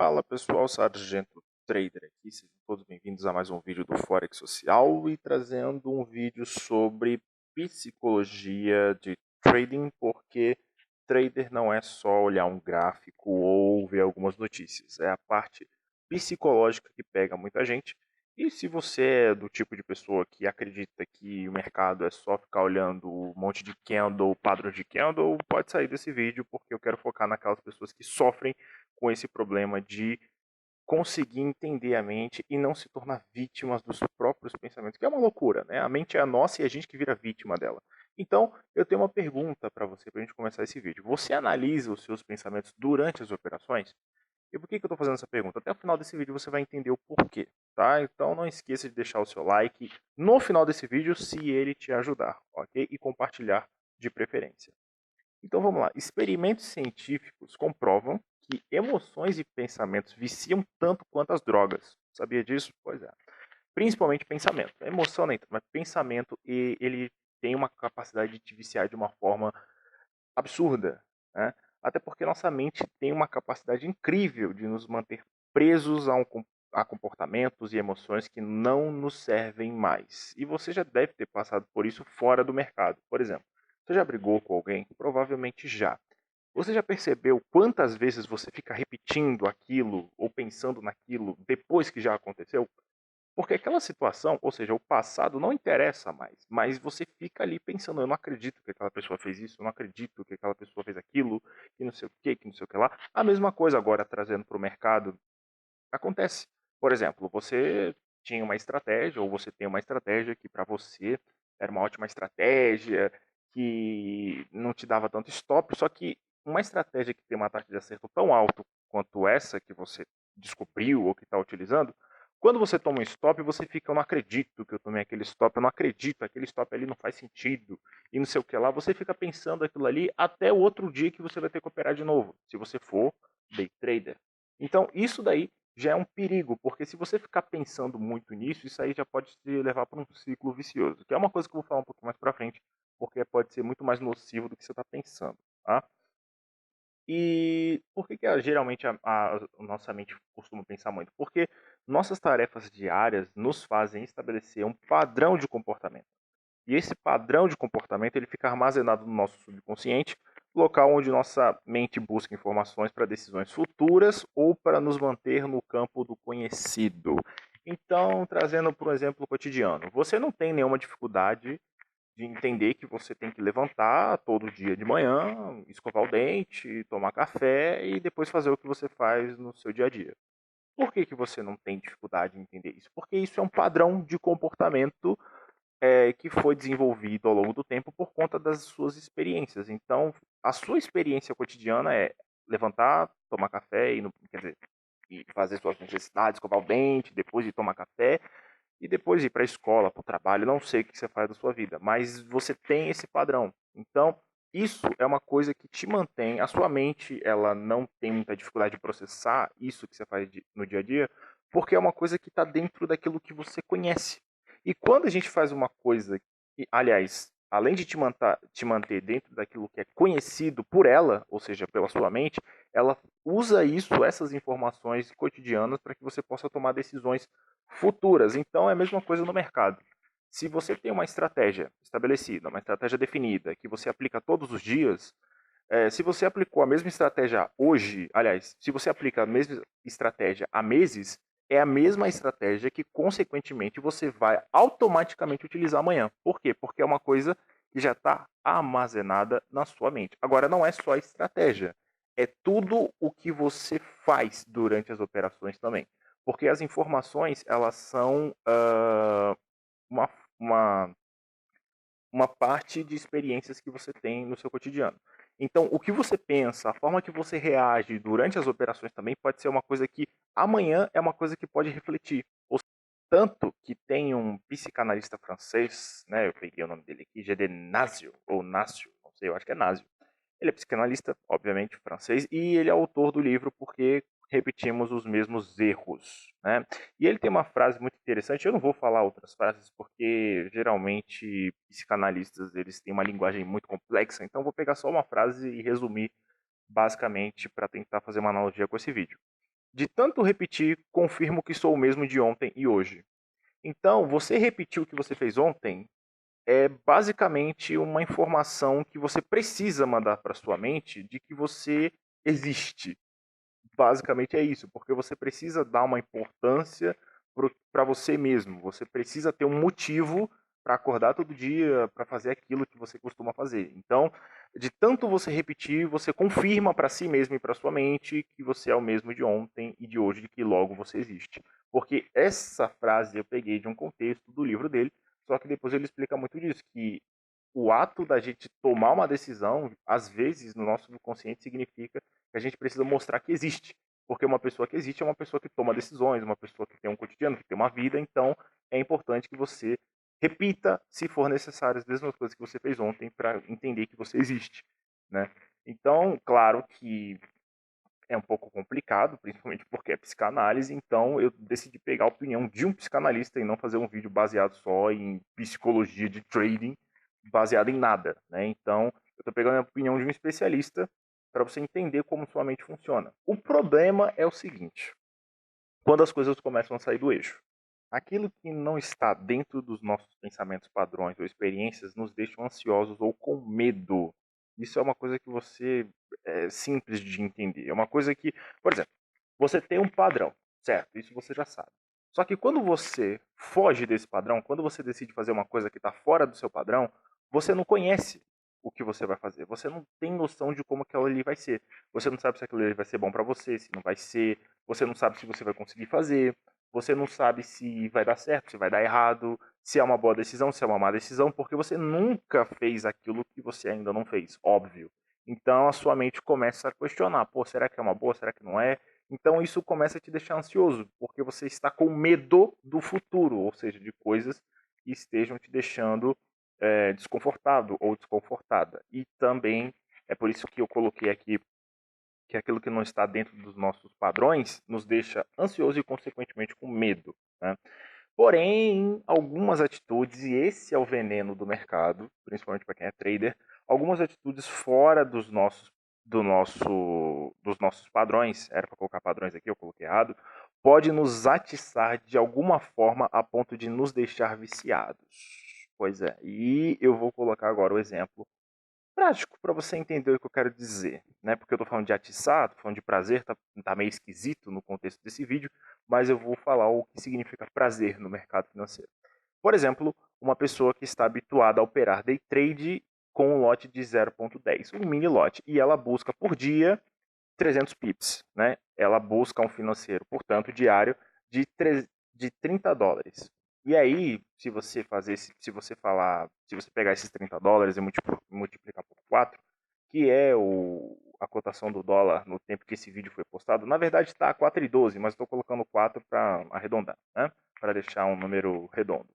Fala pessoal, Sargento Trader aqui, sejam todos bem-vindos a mais um vídeo do Forex Social e trazendo um vídeo sobre psicologia de trading, porque trader não é só olhar um gráfico ou ver algumas notícias, é a parte psicológica que pega muita gente. E se você é do tipo de pessoa que acredita que o mercado é só ficar olhando um monte de candle, padrão de candle, pode sair desse vídeo, porque eu quero focar naquelas pessoas que sofrem com esse problema de conseguir entender a mente e não se tornar vítimas dos próprios pensamentos, que é uma loucura, né? A mente é a nossa e a gente que vira vítima dela. Então, eu tenho uma pergunta para você, para a gente começar esse vídeo. Você analisa os seus pensamentos durante as operações? E por que eu estou fazendo essa pergunta? Até o final desse vídeo você vai entender o porquê, tá? Então não esqueça de deixar o seu like no final desse vídeo, se ele te ajudar, ok? E compartilhar de preferência. Então vamos lá. Experimentos científicos comprovam que emoções e pensamentos viciam tanto quanto as drogas. Sabia disso? Pois é. Principalmente pensamento. A emoção nem tanto, mas pensamento ele tem uma capacidade de te viciar de uma forma absurda, né? Até porque nossa mente tem uma capacidade incrível de nos manter presos a comportamentos e emoções que não nos servem mais. E você já deve ter passado por isso fora do mercado. Por exemplo, você já brigou com alguém? Provavelmente já. Você já percebeu quantas vezes você fica repetindo aquilo ou pensando naquilo depois que já aconteceu? Porque aquela situação, ou seja, o passado não interessa mais, mas você fica ali pensando, eu não acredito que aquela pessoa fez isso, eu não acredito que aquela pessoa fez aquilo, que não sei o que não sei o que lá. A mesma coisa agora trazendo para o mercado acontece. Por exemplo, você tinha uma estratégia, ou você tem uma estratégia que para você era uma ótima estratégia, que não te dava tanto stop, só que uma estratégia que tem uma taxa de acerto tão alta quanto essa que você descobriu ou que está utilizando, quando você toma um stop, você fica, eu não acredito que eu tomei aquele stop, eu não acredito, aquele stop ali não faz sentido, e não sei o que lá, você fica pensando aquilo ali até o outro dia que você vai ter que operar de novo, se você for day trader. Então, isso daí já é um perigo, porque se você ficar pensando muito nisso, isso aí já pode te levar para um ciclo vicioso, que é uma coisa que eu vou falar um pouco mais para frente, porque pode ser muito mais nocivo do que você está pensando, tá? E por que, geralmente a nossa mente costuma pensar muito? Porque nossas tarefas diárias nos fazem estabelecer um padrão de comportamento. E esse padrão de comportamento ele fica armazenado no nosso subconsciente, local onde nossa mente busca informações para decisões futuras ou para nos manter no campo do conhecido. Então, trazendo para um exemplo cotidiano, você não tem nenhuma dificuldade de entender que você tem que levantar todo dia de manhã, escovar o dente, tomar café e depois fazer o que você faz no seu dia a dia. Por que, que você não tem dificuldade em entender isso? Porque isso é um padrão de comportamento que foi desenvolvido ao longo do tempo por conta das suas experiências. Então, a sua experiência cotidiana é levantar, tomar café, quer dizer, e fazer suas necessidades, escovar o dente, depois de tomar café, e depois ir para a escola, para o trabalho. Não sei o que você faz da sua vida, mas você tem esse padrão. Então, isso é uma coisa que te mantém. A sua mente, ela não tem muita dificuldade de processar isso que você faz no dia a dia, porque é uma coisa que está dentro daquilo que você conhece. E quando a gente faz uma coisa que, aliás, além de te manter dentro daquilo que é conhecido por ela, ou seja, pela sua mente, ela usa isso, essas informações cotidianas, para que você possa tomar decisões futuras. Então é a mesma coisa no mercado. Se você tem uma estratégia estabelecida, uma estratégia definida, que você aplica todos os dias, se você aplicou a mesma estratégia hoje, aliás, se você aplica a mesma estratégia há meses, é a mesma estratégia que, consequentemente, você vai automaticamente utilizar amanhã. Por quê? Porque é uma coisa que já está armazenada na sua mente. Agora, não é só a estratégia, é tudo o que você faz durante as operações também. Porque as informações, elas são uma, uma uma parte de experiências que você tem no seu cotidiano. Então, o que você pensa, a forma que você reage durante as operações também pode ser uma coisa que amanhã é uma coisa que pode refletir. Tanto que tem um psicanalista francês, né, eu peguei o nome dele aqui, Gede Nasio, ou Nácio, não sei, eu acho que é Nasio. Ele é psicanalista, obviamente, francês, e ele é autor do livro Porque Repetimos os Mesmos Erros, né? E ele tem uma frase muito interessante, eu não vou falar outras frases porque geralmente psicanalistas eles têm uma linguagem muito complexa, então vou pegar só uma frase e resumir basicamente para tentar fazer uma analogia com esse vídeo. De tanto repetir, confirmo que sou o mesmo de ontem e hoje. Então, você repetir o que você fez ontem é basicamente uma informação que você precisa mandar para sua mente de que você existe. Basicamente é isso, porque você precisa dar uma importância para você mesmo. Você precisa ter um motivo para acordar todo dia, para fazer aquilo que você costuma fazer. Então, de tanto você repetir, você confirma para si mesmo e para sua mente que você é o mesmo de ontem e de hoje, de que logo você existe. Porque essa frase eu peguei de um contexto do livro dele, só que depois ele explica muito disso, que o ato da gente tomar uma decisão, às vezes, no nosso subconsciente, significa que a gente precisa mostrar que existe. Porque uma pessoa que existe é uma pessoa que toma decisões, uma pessoa que tem um cotidiano, que tem uma vida, então é importante que você repita, se for necessário, as mesmas coisas que você fez ontem para entender que você existe, né? Então, claro que é um pouco complicado, principalmente porque é psicanálise, então eu decidi pegar a opinião de um psicanalista e não fazer um vídeo baseado só em psicologia de trading, baseado em nada, né? Então, eu estou pegando a opinião de um especialista para você entender como sua mente funciona. O problema é o seguinte: quando as coisas começam a sair do eixo, aquilo que não está dentro dos nossos pensamentos padrões ou experiências nos deixa ansiosos ou com medo. Isso é uma coisa que você é simples de entender. É uma coisa que, por exemplo, você tem um padrão, certo? Isso você já sabe. Só que quando você foge desse padrão, quando você decide fazer uma coisa que está fora do seu padrão, você não conhece o que você vai fazer. Você não tem noção de como aquilo ali vai ser. Você não sabe se aquilo ali vai ser bom para você, se não vai ser. Você não sabe se você vai conseguir fazer. Você não sabe se vai dar certo, se vai dar errado, se é uma boa decisão, se é uma má decisão, porque você nunca fez aquilo que você ainda não fez, óbvio. Então a sua mente começa a questionar: pô, será que é uma boa, será que não é? Então isso começa a te deixar ansioso, porque você está com medo do futuro, ou seja, de coisas que estejam te deixando desconfortável ou desconfortada. E também é por isso que eu coloquei aqui que aquilo que não está dentro dos nossos padrões nos deixa ansioso e, consequentemente, com medo, né? Porém, algumas atitudes, e esse é o veneno do mercado, principalmente para quem é trader, algumas atitudes fora dos nossos padrões, era para colocar padrões aqui, eu coloquei errado, pode nos atiçar de alguma forma a ponto de nos deixar viciados. Pois é, e eu vou colocar agora o exemplo prático para você entender o que eu quero dizer, né? Porque eu tô falando de atiçar, tô falando de prazer, tá meio esquisito no contexto desse vídeo, mas eu vou falar o que significa prazer no mercado financeiro. Por exemplo, uma pessoa que está habituada a operar day trade com um lote de 0,10, um mini lote, e ela busca por dia 300 pips, né? Ela busca um financeiro, portanto, diário de $30. E aí, se você fazer, se você falar, se você pegar esses $30 e multiplicar por 4, que é a cotação do dólar no tempo que esse vídeo foi postado, na verdade está 4,12, mas estou colocando 4 para arredondar, né? Para deixar um número redondo.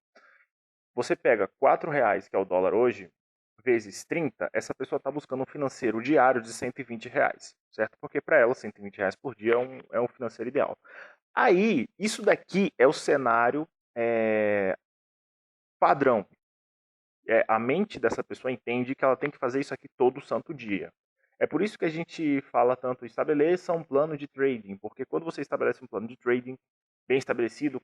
Você pega R$ 4, que é o dólar hoje, vezes 30, essa pessoa está buscando um financeiro diário de R$ 120, certo? Porque para ela, R$ 120 por dia é um financeiro ideal. Aí, isso daqui é o cenário padrão. A mente dessa pessoa entende que ela tem que fazer isso aqui todo santo dia. É por isso que a gente fala tanto, estabeleça um plano de trading, porque quando você estabelece um plano de trading bem estabelecido,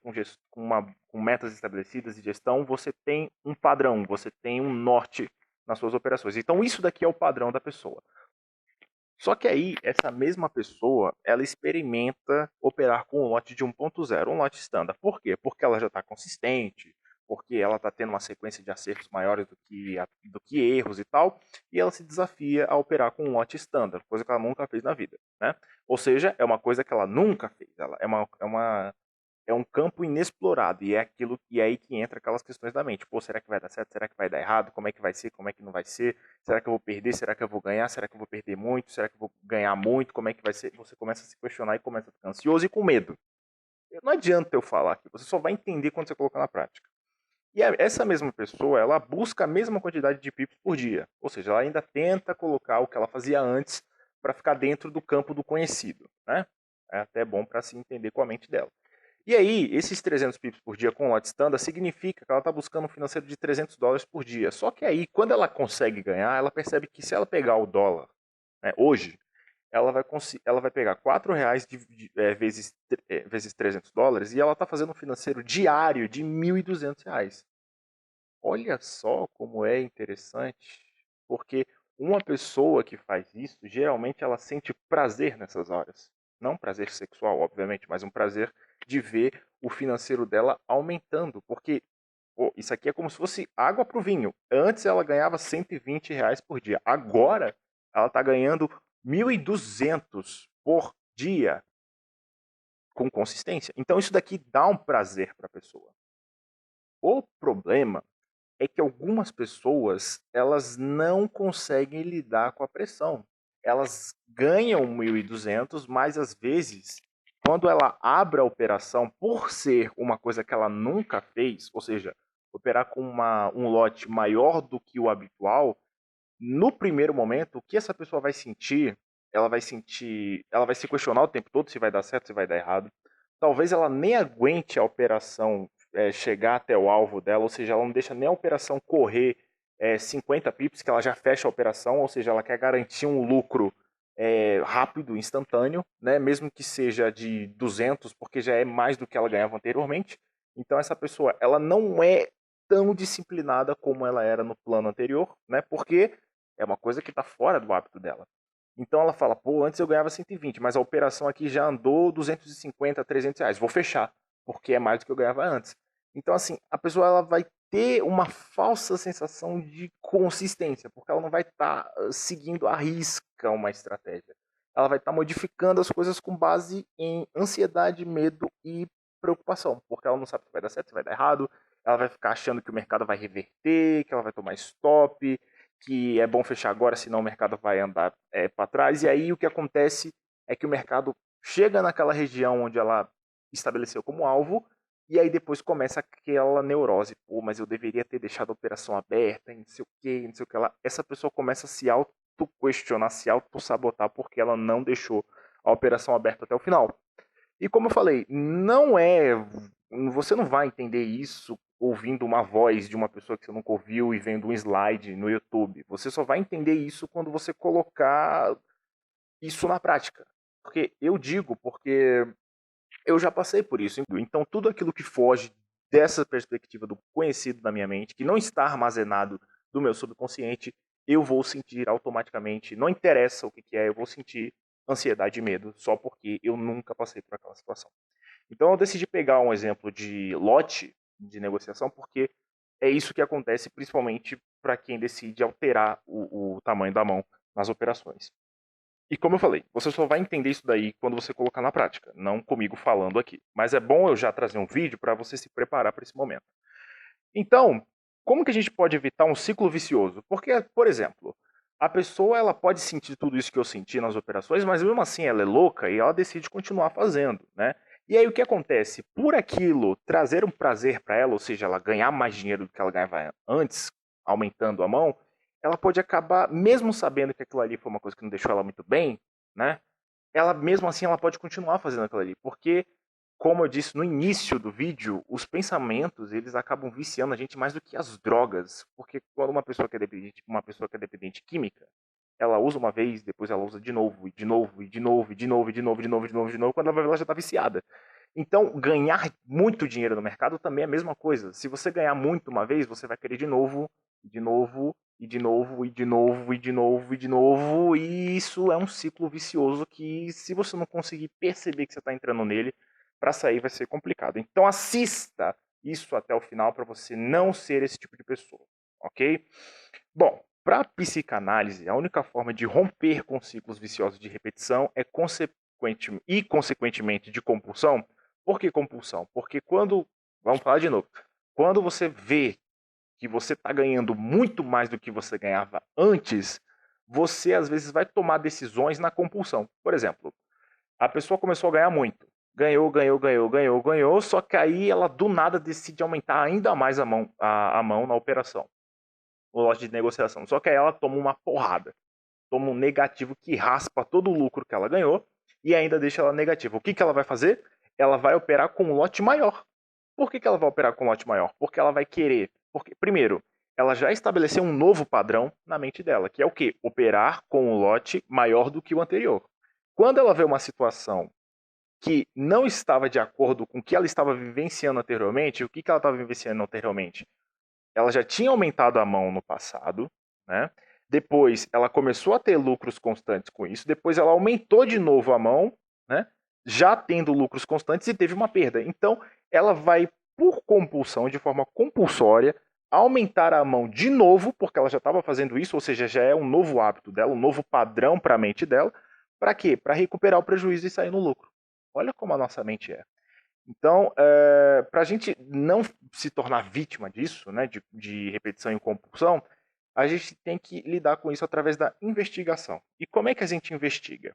com metas estabelecidas de gestão, você tem um padrão, você tem um norte nas suas operações. Então isso daqui é o padrão da pessoa. Só que aí, essa mesma pessoa, ela experimenta operar com um lote de 1.0, um lote standard. Por quê? Porque ela já está consistente, porque ela está tendo uma sequência de acertos maiores do que erros e tal, e ela se desafia a operar com um lote standard, coisa que ela nunca fez na vida, né? Ou seja, é uma coisa que ela nunca fez. Ela é um campo inexplorado, e é aquilo, e é aí que entra aquelas questões da mente. Pô, será que vai dar certo? Será que vai dar errado? Como é que vai ser? Como é que não vai ser? Será que eu vou perder? Será que eu vou ganhar? Será que eu vou perder muito? Será que eu vou ganhar muito? Como é que vai ser? Você começa a se questionar e começa a ficar ansioso e com medo. Não adianta eu falar aqui, você só vai entender quando você colocar na prática. E essa mesma pessoa, ela busca a mesma quantidade de pips por dia. Ou seja, ela ainda tenta colocar o que ela fazia antes para ficar dentro do campo do conhecido, né? É até bom para se entender com a mente dela. E aí, esses 300 pips por dia com lote standard significa que ela está buscando um financeiro de $300 por dia. Só que aí, quando ela consegue ganhar, ela percebe que se ela pegar o dólar, né, hoje, ela vai pegar R$ 4 vezes US$ 300 e ela está fazendo um financeiro diário de R$ 1.200. Olha só como é interessante, porque uma pessoa que faz isso, geralmente ela sente prazer nessas horas. Não prazer sexual, obviamente, mas um prazer de ver o financeiro dela aumentando. Porque pô, isso aqui é como se fosse água para o vinho. Antes ela ganhava R$ 120 por dia. Agora ela está ganhando 1.200 por dia com consistência. Então isso daqui dá um prazer para a pessoa. O problema é que algumas pessoas, elas não conseguem lidar com a pressão. Elas ganham 1.200, mas às vezes, quando ela abre a operação, por ser uma coisa que ela nunca fez, ou seja, operar com um lote maior do que o habitual, no primeiro momento, o que essa pessoa vai sentir? Ela vai se questionar o tempo todo se vai dar certo, se vai dar errado. Talvez ela nem aguente a operação chegar até o alvo dela, ou seja, ela não deixa nem a operação correr 50 pips, que ela já fecha a operação, ou seja, ela quer garantir um lucro rápido, instantâneo, né? Mesmo que seja de 200, porque já é mais do que ela ganhava anteriormente. Então essa pessoa, ela não é tão disciplinada como ela era no plano anterior, né? Porque é uma coisa que está fora do hábito dela. Então ela fala, pô, antes eu ganhava 120, mas a operação aqui já andou 250, R$ 300, vou fechar, porque é mais do que eu ganhava antes. Então assim, a pessoa ela vai ter uma falsa sensação de consistência, porque ela não vai estar seguindo à risca uma estratégia. Ela vai estar modificando as coisas com base em ansiedade, medo e preocupação, porque ela não sabe se vai dar certo, se vai dar errado, ela vai ficar achando que o mercado vai reverter, que ela vai tomar stop, que é bom fechar agora, senão o mercado vai andar para trás. E aí o que acontece é que o mercado chega naquela região onde ela estabeleceu como alvo, e aí depois começa aquela neurose. Pô, mas eu deveria ter deixado a operação aberta, e não sei o que, não sei o que lá. Essa pessoa começa a se auto-questionar, se auto-sabotar, porque ela não deixou a operação aberta até o final. E como eu falei, não é. Você não vai entender isso ouvindo uma voz de uma pessoa que você nunca ouviu e vendo um slide no YouTube. Você só vai entender isso quando você colocar isso na prática. Porque eu digo, porque eu já passei por isso. Então, tudo aquilo que foge dessa perspectiva do conhecido da minha mente, que não está armazenado do meu subconsciente, eu vou sentir automaticamente. Não interessa o que é, eu vou sentir ansiedade e medo, só porque eu nunca passei por aquela situação. Então, eu decidi pegar um exemplo de lote de negociação, porque é isso que acontece principalmente para quem decide alterar o tamanho da mão nas operações. E como eu falei, você só vai entender isso daí quando você colocar na prática, não comigo falando aqui. Mas é bom eu já trazer um vídeo para você se preparar para esse momento. Então, como que a gente pode evitar um ciclo vicioso? Porque, por exemplo, a pessoa ela pode sentir tudo isso que eu senti nas operações, mas mesmo assim ela é louca e ela decide continuar fazendo, né? E aí o que acontece? Por aquilo trazer um prazer para ela, ou seja, ela ganhar mais dinheiro do que ela ganhava antes, aumentando a mão, ela pode acabar, mesmo sabendo que aquilo ali foi uma coisa que não deixou ela muito bem, né? Ela mesmo assim ela pode continuar fazendo aquilo ali, porque como eu disse no início do vídeo, os pensamentos, eles acabam viciando a gente mais do que as drogas, porque quando uma pessoa que é dependente química, ela usa uma vez, depois ela usa de novo, e de novo, e de novo, e de novo, e de novo, de novo, de novo, de novo, quando ela vai ver, ela já está viciada. Então, ganhar muito dinheiro no mercado também é a mesma coisa. Se você ganhar muito uma vez, você vai querer de novo, de novo, e de novo, e de novo, e de novo, e de novo, e isso é um ciclo vicioso que, se você não conseguir perceber que você está entrando nele, para sair vai ser complicado. Então, assista isso até o final para você não ser esse tipo de pessoa, ok? Bom, para a psicanálise, a única forma de romper com ciclos viciosos de repetição é consequentemente de compulsão. Por que compulsão? Porque vamos falar de novo, quando você vê que você está ganhando muito mais do que você ganhava antes, você às vezes vai tomar decisões na compulsão. Por exemplo, a pessoa começou a ganhar muito. Ganhou, ganhou, ganhou, ganhou, ganhou, só que aí ela do nada decide aumentar ainda mais a mão na operação, o lote de negociação. Só que aí ela toma uma porrada, toma um negativo que raspa todo o lucro que ela ganhou e ainda deixa ela negativa. O que ela vai fazer? Ela vai operar com um lote maior. Por que ela vai operar com um lote maior? Porque ela vai querer. Porque, primeiro, ela já estabeleceu um novo padrão na mente dela, que é o quê? Operar com um lote maior do que o anterior. Quando ela vê uma situação que não estava de acordo com o que ela estava vivenciando anteriormente, o que ela estava vivenciando anteriormente? Ela já tinha aumentado a mão no passado, né? Depois ela começou a ter lucros constantes com isso, depois ela aumentou de novo a mão, né? Já tendo lucros constantes e teve uma perda. Então ela vai, por compulsão, de forma compulsória, aumentar a mão de novo, porque ela já estava fazendo isso, ou seja, já é um novo hábito dela, um novo padrão para a mente dela. Para quê? Para recuperar o prejuízo e sair no lucro. Olha como a nossa mente é. Então, para a gente não se tornar vítima disso, né, de repetição e compulsão, a gente tem que lidar com isso através da investigação. E como é que a gente investiga?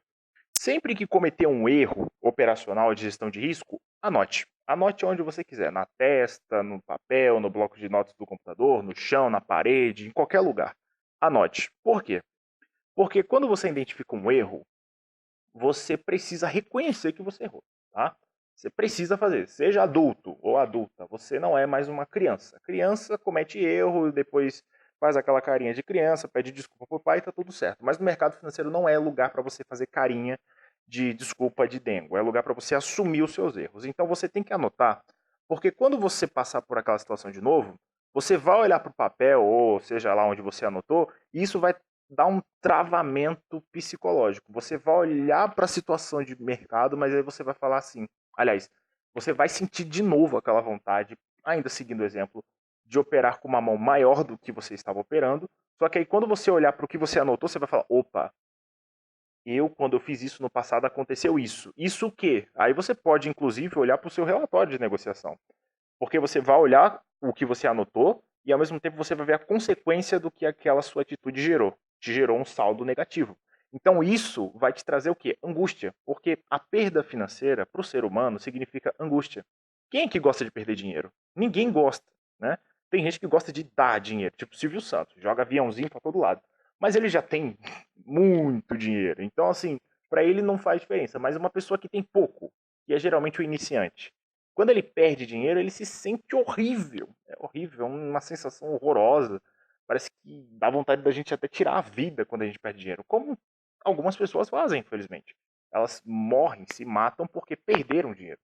Sempre que cometer um erro operacional de gestão de risco, anote. Anote onde você quiser, na testa, no papel, no bloco de notas do computador, no chão, na parede, em qualquer lugar. Anote. Por quê? Porque quando você identifica um erro, você precisa reconhecer que você errou, tá? Você precisa fazer, seja adulto ou adulta, você não é mais uma criança. A criança comete erro e depois faz aquela carinha de criança, pede desculpa pro pai e tá tudo certo. Mas no mercado financeiro não é lugar para você fazer carinha de desculpa de dengo, é lugar para você assumir os seus erros. Então você tem que anotar, porque quando você passar por aquela situação de novo, você vai olhar para o papel, ou seja lá onde você anotou, e isso vai dar um travamento psicológico. Você vai olhar para a situação de mercado, mas aí você vai falar assim, aliás, você vai sentir de novo aquela vontade, ainda seguindo o exemplo, de operar com uma mão maior do que você estava operando. Só que aí quando você olhar para o que você anotou, você vai falar, opa, quando eu fiz isso no passado, aconteceu isso. Isso o quê? Aí você pode, inclusive, olhar para o seu relatório de negociação. Porque você vai olhar o que você anotou e, ao mesmo tempo, você vai ver a consequência do que aquela sua atitude gerou. Te gerou um saldo negativo. Então, isso vai te trazer o quê? Angústia. Porque a perda financeira, para o ser humano, significa angústia. Quem é que gosta de perder dinheiro? Ninguém gosta, né? Tem gente que gosta de dar dinheiro, tipo Silvio Santos, joga aviãozinho para todo lado. Mas ele já tem muito dinheiro. Então, assim, para ele não faz diferença. Mas uma pessoa que tem pouco, que é geralmente o iniciante, quando ele perde dinheiro, ele se sente horrível. É horrível, é uma sensação horrorosa. Parece que dá vontade da gente até tirar a vida quando a gente perde dinheiro. Como algumas pessoas fazem, infelizmente. Elas morrem, se matam porque perderam dinheiro.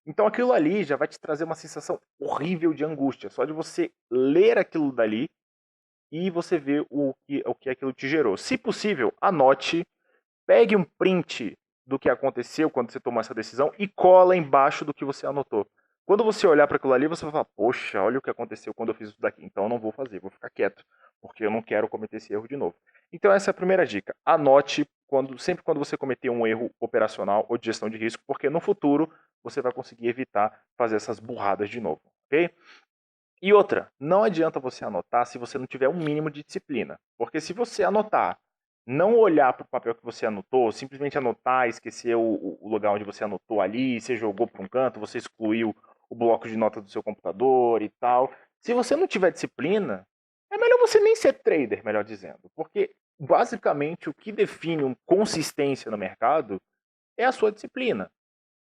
Então aquilo ali já vai te trazer uma sensação horrível de angústia. Só de você ler aquilo dali e você ver o que aquilo te gerou. Se possível, anote, pegue um print do que aconteceu quando você tomou essa decisão e cola embaixo do que você anotou. Quando você olhar para aquilo ali, você vai falar, poxa, olha o que aconteceu quando eu fiz isso daqui. Então eu não vou fazer, vou ficar quieto, porque eu não quero cometer esse erro de novo. Então essa é a primeira dica. Anote sempre quando você cometer um erro operacional ou de gestão de risco, porque no futuro você vai conseguir evitar fazer essas burradas de novo, ok? E outra, não adianta você anotar se você não tiver um mínimo de disciplina. Porque se você anotar, não olhar para o papel que você anotou, simplesmente anotar, esquecer o lugar onde você anotou ali, você jogou para um canto, você excluiu o bloco de notas do seu computador e tal. Se você não tiver disciplina, é melhor você nem ser trader, melhor dizendo. Porque basicamente o que define uma consistência no mercado é a sua disciplina.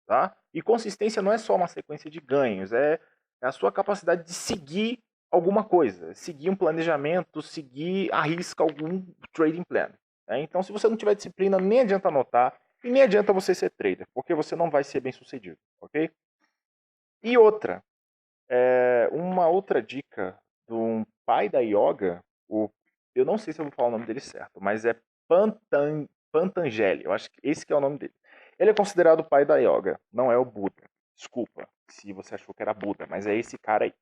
Tá? E consistência não é só uma sequência de ganhos, é a sua capacidade de seguir alguma coisa, seguir um planejamento, seguir à risca algum trading plan. Né? Então, se você não tiver disciplina, nem adianta anotar e nem adianta você ser trader, porque você não vai ser bem sucedido, ok? E outra, uma outra dica de um pai da yoga, eu não sei se eu vou falar o nome dele certo, mas é Patanjali, eu acho que esse que é o nome dele. Ele é considerado o pai da yoga, não é o Buda. Desculpa se você achou que era Buda, mas é esse cara aí.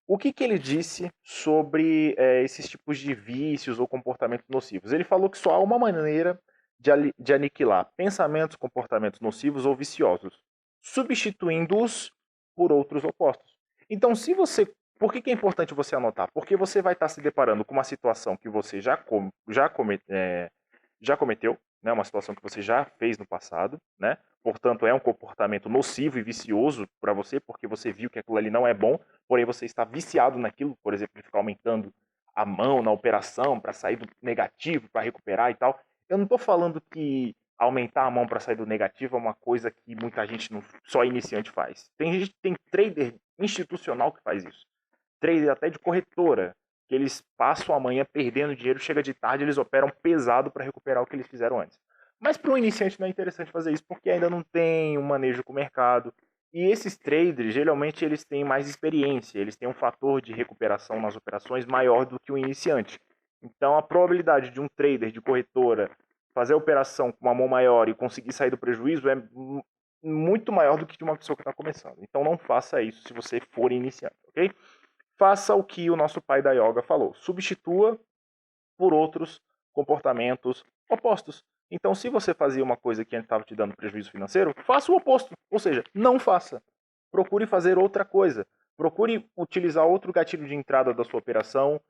O que ele disse sobre esses tipos de vícios ou comportamentos nocivos? Ele falou que só há uma maneira de aniquilar pensamentos, comportamentos nocivos ou viciosos, substituindo-os por outros opostos. Então, se você. Por que é importante você anotar? Porque você vai estar se deparando com uma situação que você já cometeu, né? Uma situação que você já fez no passado, né? Portanto, é um comportamento nocivo e vicioso para você, porque você viu que aquilo ali não é bom, porém você está viciado naquilo, por exemplo, de ficar aumentando a mão na operação para sair do negativo, para recuperar e tal. Eu não estou falando que aumentar a mão para sair do negativo é uma coisa que muita gente, não, só iniciante, faz. Tem trader institucional que faz isso. Trader até de corretora, que eles passam a manhã perdendo dinheiro, chega de tarde, eles operam pesado para recuperar o que eles fizeram antes. Mas para um iniciante não é interessante fazer isso porque ainda não tem um manejo com o mercado. E esses traders, geralmente, eles têm mais experiência, eles têm um fator de recuperação nas operações maior do que o iniciante. Então, a probabilidade de um trader de corretora fazer a operação com uma mão maior e conseguir sair do prejuízo é muito maior do que de uma pessoa que está começando. Então, não faça isso se você for iniciante, ok? Faça o que o nosso pai da yoga falou. Substitua por outros comportamentos opostos. Então, se você fazia uma coisa que estava te dando prejuízo financeiro, faça o oposto. Ou seja, não faça. Procure fazer outra coisa. Procure utilizar outro gatilho de entrada da sua operação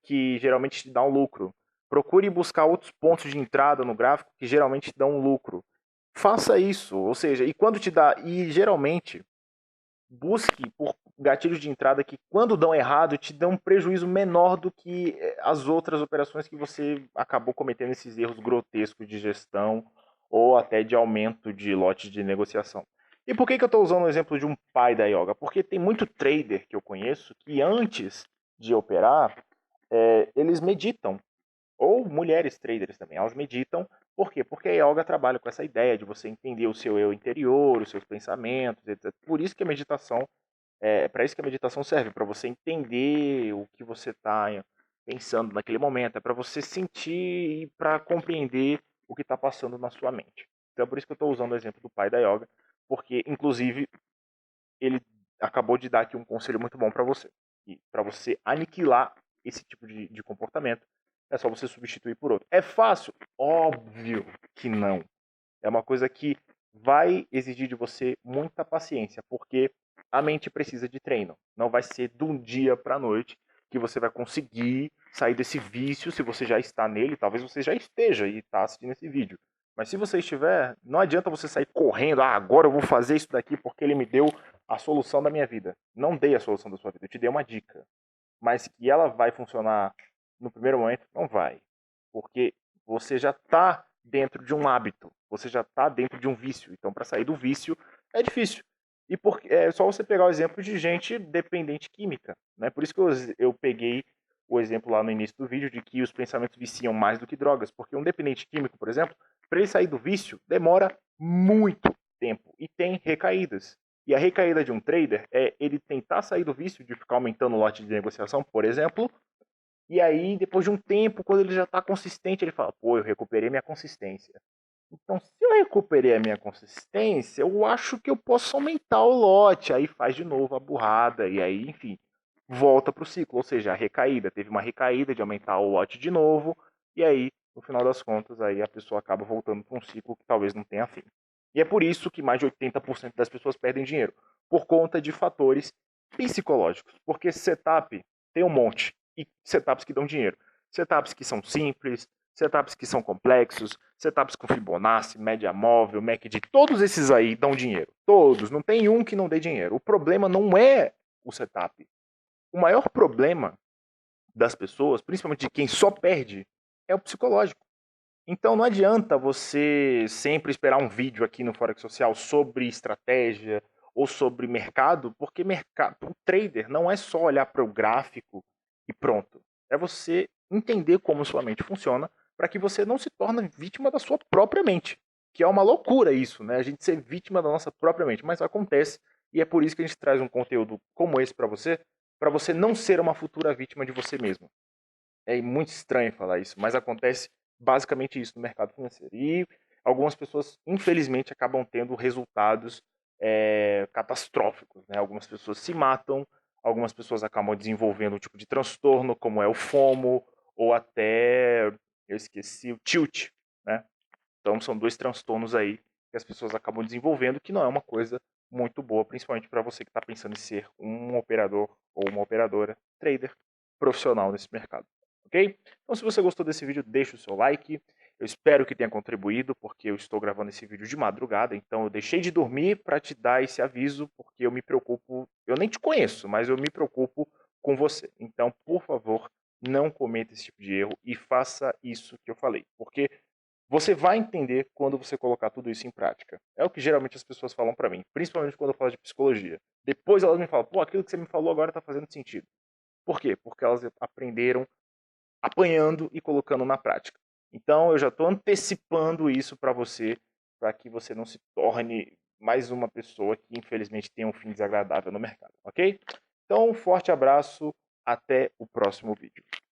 que geralmente te dá um lucro. Procure buscar outros pontos de entrada no gráfico que geralmente te dão um lucro. Faça isso. Ou seja, e quando te dá. E geralmente, busque por gatilhos de entrada que, quando dão errado, te dão um prejuízo menor do que as outras operações que você acabou cometendo esses erros grotescos de gestão ou até de aumento de lote de negociação. E por que eu estou usando o exemplo de um pai da yoga? Porque tem muito trader que eu conheço que antes de operar, eles meditam, ou mulheres traders também, elas meditam. Por quê? Porque a yoga trabalha com essa ideia de você entender o seu eu interior, os seus pensamentos, etc. Por isso que a meditação, para isso que a meditação serve, para você entender o que você está pensando naquele momento, é para você sentir e para compreender o que está passando na sua mente. Então é por isso que eu estou usando o exemplo do pai da yoga, porque inclusive ele acabou de dar aqui um conselho muito bom para você. E para você aniquilar esse tipo de comportamento, é só você substituir por outro. É fácil? Óbvio que não. É uma coisa que vai exigir de você muita paciência, porque a mente precisa de treino. Não vai ser de um dia para a noite que você vai conseguir sair desse vício. Se você já está nele, talvez você já esteja e está assistindo esse vídeo. Mas se você estiver, não adianta você sair correndo. Agora eu vou fazer isso daqui porque ele me deu a solução da minha vida. Não dei a solução da sua vida, eu te dei uma dica. Mas que ela vai funcionar no primeiro momento, não vai. Porque você já está dentro de um hábito, você já está dentro de um vício. Então, para sair do vício é difícil. E é só você pegar o exemplo de gente dependente química. Né? Por isso que eu peguei o exemplo lá no início do vídeo de que os pensamentos viciam mais do que drogas. Porque um dependente químico, por exemplo, para ele sair do vício, demora muito tempo e tem recaídas. E a recaída de um trader é ele tentar sair do vício de ficar aumentando o lote de negociação, por exemplo, e aí, depois de um tempo, quando ele já está consistente, ele fala: pô, eu recuperei minha consistência. Então, se eu recuperei a minha consistência, eu acho que eu posso aumentar o lote. Aí faz de novo a burrada, e aí, enfim, volta para o ciclo. Ou seja, a recaída. Teve uma recaída de aumentar o lote de novo, e aí, no final das contas, aí a pessoa acaba voltando para um ciclo que talvez não tenha fim. E é por isso que mais de 80% das pessoas perdem dinheiro, por conta de fatores psicológicos. Porque setup tem um monte, e setups que dão dinheiro. Setups que são simples, setups que são complexos, setups com Fibonacci, média móvel, MACD, todos esses aí dão dinheiro. Todos, não tem um que não dê dinheiro. O problema não é o setup. O maior problema das pessoas, principalmente de quem só perde, é o psicológico. Então não adianta você sempre esperar um vídeo aqui no Forex Social sobre estratégia ou sobre mercado, porque o trader não é só olhar para o gráfico e pronto. É você entender como sua mente funciona para que você não se torne vítima da sua própria mente. Que é uma loucura isso, né? A gente ser vítima da nossa própria mente, mas acontece e é por isso que a gente traz um conteúdo como esse para você não ser uma futura vítima de você mesmo. É muito estranho falar isso, mas acontece basicamente isso no mercado financeiro. E algumas pessoas, infelizmente, acabam tendo resultados catastróficos. Né? Algumas pessoas se matam, algumas pessoas acabam desenvolvendo um tipo de transtorno, como é o FOMO, ou até, eu esqueci, o tilt. Né? Então, são dois transtornos aí que as pessoas acabam desenvolvendo, que não é uma coisa muito boa, principalmente para você que está pensando em ser um operador ou uma operadora, trader profissional nesse mercado. Ok? Então, se você gostou desse vídeo, deixa o seu like. Eu espero que tenha contribuído, porque eu estou gravando esse vídeo de madrugada, então eu deixei de dormir para te dar esse aviso, porque eu me preocupo, eu nem te conheço, mas eu me preocupo com você. Então, por favor, não cometa esse tipo de erro e faça isso que eu falei, porque você vai entender quando você colocar tudo isso em prática. É o que geralmente as pessoas falam para mim, principalmente quando eu falo de psicologia. Depois elas me falam: pô, aquilo que você me falou agora está fazendo sentido. Por quê? Porque elas aprenderam apanhando e colocando na prática. Então eu já estou antecipando isso para você, para que você não se torne mais uma pessoa que infelizmente tem um fim desagradável no mercado, ok? Então um forte abraço, até o próximo vídeo.